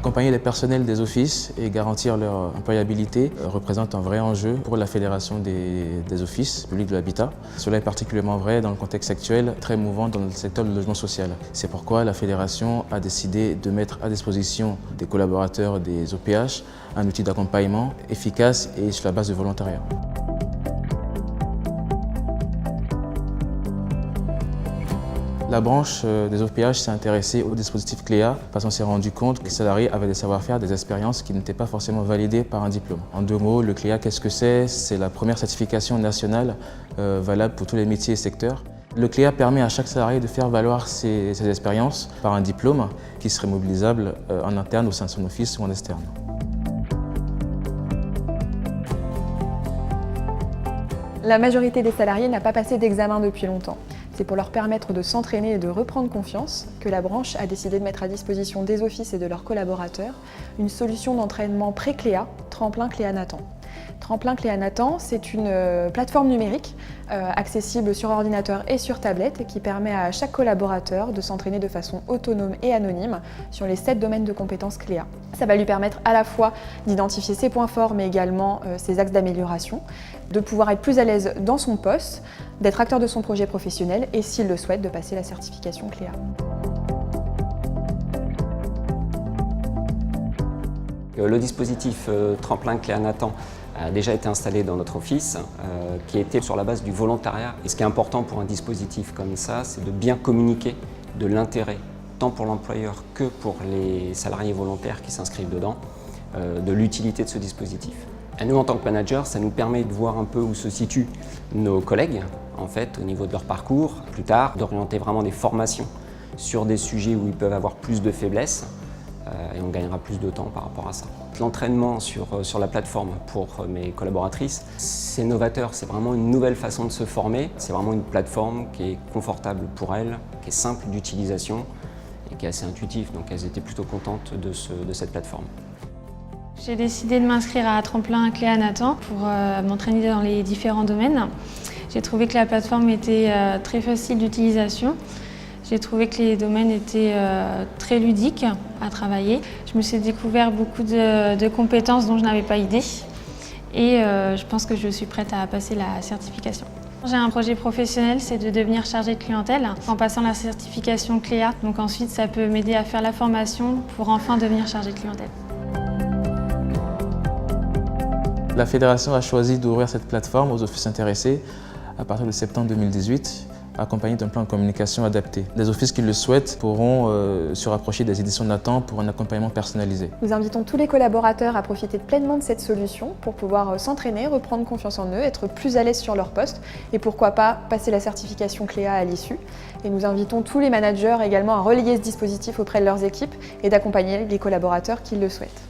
Accompagner les personnels des offices et garantir leur employabilité représente un vrai enjeu pour la Fédération des offices publics de l'habitat. Cela est particulièrement vrai dans le contexte actuel, très mouvant dans le secteur du logement social. C'est pourquoi la Fédération a décidé de mettre à disposition des collaborateurs des OPH un outil d'accompagnement efficace et sur la base de volontariat. La branche des OPH s'est intéressée au dispositif CLEA parce qu'on s'est rendu compte que les salariés avaient des savoir-faire, des expériences qui n'étaient pas forcément validées par un diplôme. En 2 mots, le CLEA, qu'est-ce que c'est? C'est la première certification nationale valable pour tous les métiers et secteurs. Le CLEA permet à chaque salarié de faire valoir ses expériences par un diplôme qui serait mobilisable en interne au sein de son office ou en externe. La majorité des salariés n'a pas passé d'examen depuis longtemps. C'est pour leur permettre de s'entraîner et de reprendre confiance que la branche a décidé de mettre à disposition des offices et de leurs collaborateurs une solution d'entraînement pré-CLEA, Tremplin Cléa Nathan. Tremplin Cléa Nathan, c'est une plateforme numérique accessible sur ordinateur et sur tablette qui permet à chaque collaborateur de s'entraîner de façon autonome et anonyme sur les 7 domaines de compétences CLEA. Ça va lui permettre à la fois d'identifier ses points forts mais également ses axes d'amélioration, de pouvoir être plus à l'aise dans son poste, d'être acteur de son projet professionnel et s'il le souhaite de passer la certification CLEA. Le dispositif Tremplin Cléa Nathan a déjà été installé dans notre office, qui était sur la base du volontariat. Et ce qui est important pour un dispositif comme ça, c'est de bien communiquer de l'intérêt, tant pour l'employeur que pour les salariés volontaires qui s'inscrivent dedans, de l'utilité de ce dispositif. Et nous, en tant que manager, ça nous permet de voir un peu où se situent nos collègues, en fait, au niveau de leur parcours. Plus tard, d'orienter vraiment des formations sur des sujets où ils peuvent avoir plus de faiblesses, et on gagnera plus de temps par rapport à ça. L'entraînement sur la plateforme pour mes collaboratrices, c'est novateur, c'est vraiment une nouvelle façon de se former. C'est vraiment une plateforme qui est confortable pour elles, qui est simple d'utilisation et qui est assez intuitive, donc elles étaient plutôt contentes de cette plateforme. J'ai décidé de m'inscrire à Tremplin Cléa Nathan pour m'entraîner dans les différents domaines. J'ai trouvé que la plateforme était très facile d'utilisation. J'ai trouvé que les domaines étaient très ludiques à travailler. Je me suis découvert beaucoup de compétences dont je n'avais pas idée et je pense que je suis prête à passer la certification. J'ai un projet professionnel, c'est de devenir chargée de clientèle en passant la certification CLEA. Donc ensuite, ça peut m'aider à faire la formation pour enfin devenir chargée de clientèle. La Fédération a choisi d'ouvrir cette plateforme aux offices intéressés à partir de septembre 2018. Accompagné d'un plan de communication adapté. Les offices qui le souhaitent pourront se rapprocher des éditions Nathan pour un accompagnement personnalisé. Nous invitons tous les collaborateurs à profiter pleinement de cette solution pour pouvoir s'entraîner, reprendre confiance en eux, être plus à l'aise sur leur poste et pourquoi pas passer la certification CLEA à l'issue. Et nous invitons tous les managers également à relayer ce dispositif auprès de leurs équipes et d'accompagner les collaborateurs qui le souhaitent.